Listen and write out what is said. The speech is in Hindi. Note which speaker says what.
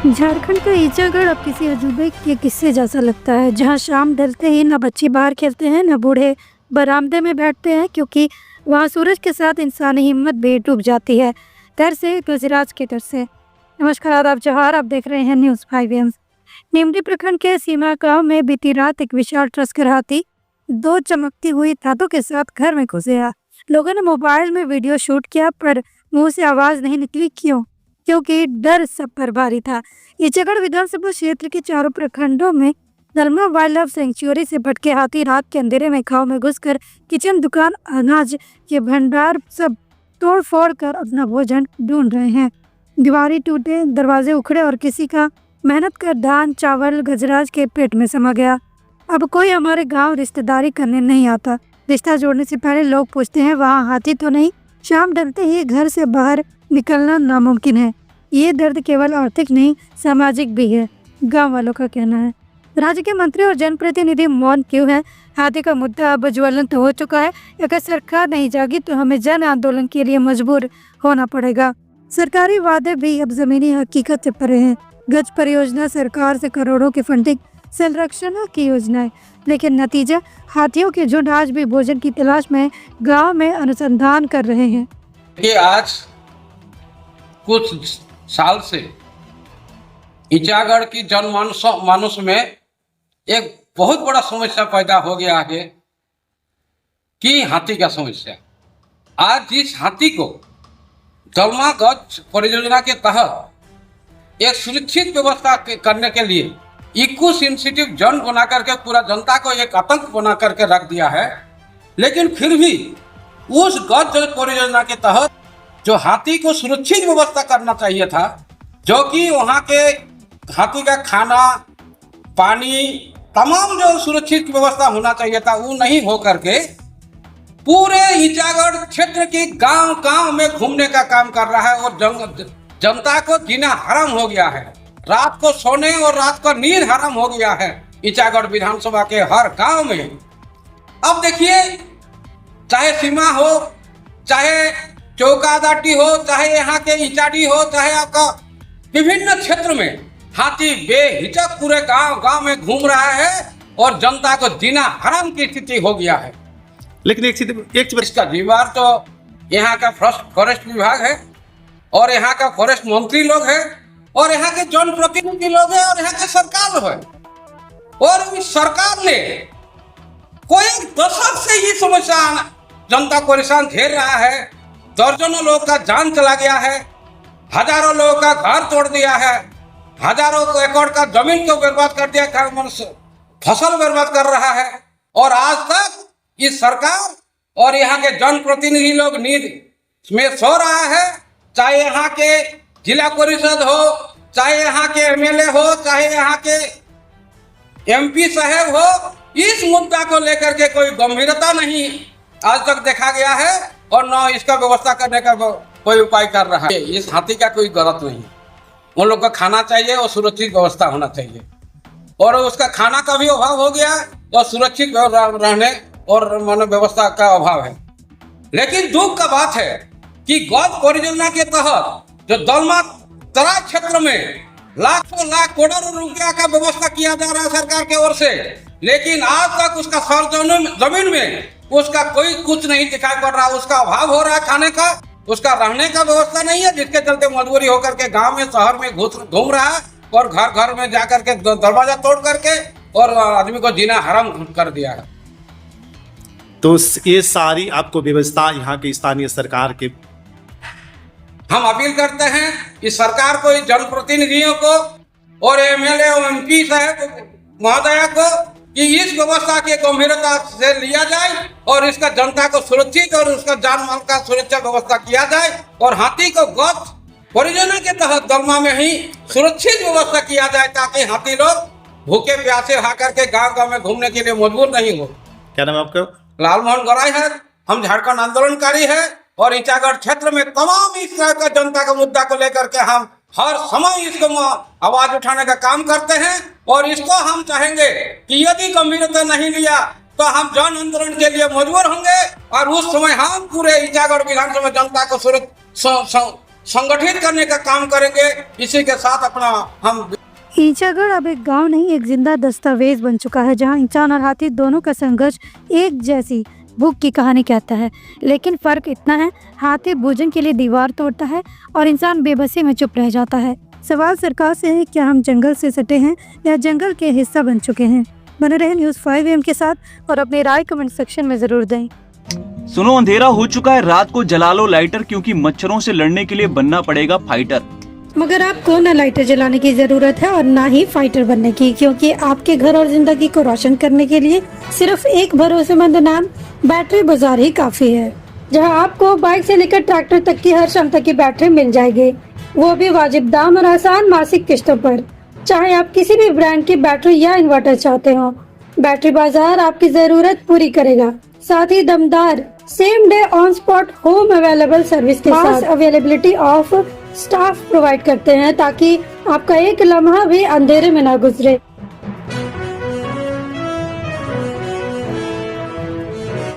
Speaker 1: झारखंड का ईचागढ़ अब किसी अजूबे के किस्से जैसा लगता है, जहां शाम ढलते ही न बच्चे बाहर खेलते हैं न बूढ़े बरामदे में बैठते हैं, क्योंकि वहां सूरज के साथ इंसानी हिम्मत भी डूब जाती है। तर से गजराज के तर से। नमस्कार, आदाब, जोहार। आप देख रहे हैं न्यूज़ 5 एम। नीमडी प्रखंड के सीमा गांव में बीती रात एक विशाल टस्कर हाथी दो चमकती हुई दांतों के साथ घर में घुस गया। लोगों ने मोबाइल में वीडियो शूट किया, पर मुंह से आवाज नहीं निकली। क्यों? क्योंकि डर सब पर भारी था। ईचागढ़ विधानसभा क्षेत्र के चारों प्रखंडों में दलमा वाइल्ड लाइफ सेंचुरी से भटके हाथी रात के अंधेरे में गांव में घुसकर किचन, दुकान, अनाज के भंडार सब तोड़ फोड़ कर अपना भोजन ढूंढ रहे हैं। दीवारें टूटे, दरवाजे उखड़े और किसी का मेहनत कर धान चावल गजराज के पेट में समा गया। अब कोई हमारे गांव रिश्तेदारी करने नहीं आता। रिश्ता जोड़ने से पहले लोग पूछते हैं, वहाँ हाथी तो नहीं? शाम ढलते ही घर से बाहर निकलना नामुमकिन है। ये दर्द केवल आर्थिक नहीं, सामाजिक भी है, गांव वालों का कहना है। राज्य के मंत्री और जनप्रतिनिधि मौन क्यों है? हाथी का मुद्दा अब ज्वलंत हो चुका है। अगर सरकार नहीं जागी तो हमें जन आंदोलन के लिए मजबूर होना पड़ेगा। सरकारी वादे भी अब जमीनी हकीकत से परे हैं। गज परियोजना, सरकार से करोड़ों की फंडिंग, संरक्षण की योजनाएं, लेकिन नतीजा हाथियों के झुंड आज भी भोजन की तलाश में गांव में अनुसंधान कर रहे हैं।
Speaker 2: कि आज कुछ साल से ईचागढ़ की जनमानस में एक बहुत बड़ा समस्या पैदा हो गया है कि हाथी का समस्या। आज इस हाथी को दलमा गज परियोजना के तहत एक सुरक्षित व्यवस्था करने के लिए इको सेंसिटिव जोन बना करके पूरा जनता को एक आतंक बना करके रख दिया है। लेकिन फिर भी उस गज परियोजना के तहत जो हाथी को सुरक्षित व्यवस्था करना चाहिए था, जो कि वहाँ के हाथी का खाना पानी तमाम जो सुरक्षित व्यवस्था होना चाहिए था, वो नहीं हो करके पूरे ईचागढ़ क्षेत्र के गांव में घूमने का काम कर रहा है और जनता को जीना हराम हो गया है। रात को सोने और रात को नींद हराम हो गया है ईचागढ़ विधानसभा के हर गांव में। अब देखिए, चाहे सीमा हो, चाहे चौकादाटी हो, चाहे यहाँ के ईचाडी हो, चाहे आपका विभिन्न क्षेत्र में हाथी बेहिचक पूरे गांव में घूम रहा है और जनता को जीना हराम की स्थिति हो गया है।
Speaker 3: लेकिन एक
Speaker 2: इसका जिम्मेदार तो यहाँ का फॉरेस्ट विभाग है और यहाँ का फॉरेस्ट मंत्री लोग है और यहाँ के जनप्रतिनिधि लोग है और यहाँ के सरकार है। और इस सरकार ने कोई दशक से ये समस्या जनता को परेशान घेर रहा है। दर्जनों लोग का जान चला गया है, हजारों लोगों का घर तोड़ दिया है, हजारों एकड़ का जमीन को बर्बाद कर दिया, फसल बर्बाद कर रहा है। और आज तक इस सरकार और यहाँ के जनप्रतिनिधि लोग नींद में सो रहा है। चाहे यहाँ के जिला परिषद हो, चाहे यहाँ के एमएलए हो, चाहे यहाँ के एमपी साहब हो, इस मुद्दा को लेकर के कोई गंभीरता नहीं आज तक देखा गया है और न इसका व्यवस्था करने का कोई उपाय कर रहा है। इस हाथी का कोई गलत नहीं, उन लोग को खाना चाहिए और सुरक्षित व्यवस्था होना चाहिए। और उसका खाना का भी अभाव हो गया और सुरक्षित रहने और मानव व्यवस्था का अभाव है। लेकिन दुख का बात है कि गज परियोजना के तहत जो दलमा तराई क्षेत्र में लाखों लाख करोड़ों रुपया का व्यवस्था किया जा रहा है सरकार की ओर से, लेकिन आज तक उसका जमीन में उसका कोई कुछ नहीं दिखाई पड़ रहा। उसका अभाव हो रहा है खाने का, उसका रहने का व्यवस्था नहीं है, जिसके चलते मजबूरी होकर के गांव में शहर में घूम रहा है और घर में जाकर के दरवाजा तोड़ करके और आदमी को जीना हराम कर दिया है।
Speaker 3: तो ये सारी आपको व्यवस्था यहाँ की स्थानीय सरकार के
Speaker 2: हम अपील करते हैं कि सरकार को, जनप्रतिनिधियों को और एमएलए और एमपी साहब महोदया को कि इस व्यवस्था की गंभीरता से लिया जाए और इसका जनता को सुरक्षित और उसका जान माल का सुरक्षा व्यवस्था किया जाए और हाथी को गज परियोजना के तहत दलमा में ही सुरक्षित व्यवस्था किया जाए, ताकि हाथी लोग भूखे प्यासे आकर के गाँव में घूमने के लिए मजबूर नहीं हो।
Speaker 3: क्या नाम है आपका?
Speaker 2: लालमोहन गौराई है। हम झारखंड आंदोलनकारी है और ईचागढ़ क्षेत्र में तमाम इस तरह का जनता का मुद्दा को लेकर के हम हर समय इसको आवाज उठाने का काम करते हैं। और इसको हम चाहेंगे कि यदि गंभीरता नहीं लिया तो हम जन आंदोलन के लिए मजबूर होंगे और उस समय हम पूरे ईचागढ़ विधानसभा जनता को संगठित करने का काम करेंगे। इसी के साथ अपना हम
Speaker 1: ईचागढ़ अब एक गांव नहीं, एक जिंदा दस्तावेज बन चुका है, जहां इंसान और हाथी दोनों का संघर्ष एक जैसी भूख की कहानी कहता है। लेकिन फर्क इतना है, हाथी भोजन के लिए दीवार तोड़ता है और इंसान बेबसी में चुप रह जाता है। सवाल सरकार से है, क्या हम जंगल से सटे हैं या जंगल के हिस्सा बन चुके हैं? बने रहे न्यूज़ 5 AM के साथ और अपनी राय कमेंट सेक्शन में जरूर दें।
Speaker 4: सुनो, अंधेरा हो चुका है, रात को जला लो लाइटर, क्योंकि मच्छरों से लड़ने के लिए बनना पड़ेगा फाइटर।
Speaker 1: मगर आपको न लाइटर जलाने की जरूरत है और ना ही फाइटर बनने की, क्योंकि आपके घर और जिंदगी को रोशन करने के लिए सिर्फ एक भरोसेमंद नाम बैटरी बाजार ही काफी है, जहां आपको बाइक से लेकर ट्रैक्टर तक की हर क्षमता की बैटरी मिल जाएगी, वो भी वाजिब दाम और आसान मासिक किस्तों पर। चाहे आप किसी भी ब्रांड की बैटरी या इन्वर्टर चाहते हो, बैटरी बाजार आपकी जरूरत पूरी करेगा। साथ ही दमदार same day on spot home available service के साथ अवेलेबिलिटी ऑफ स्टाफ प्रोवाइड करते हैं, ताकि आपका एक लम्हा भी अंधेरे में ना गुजरे।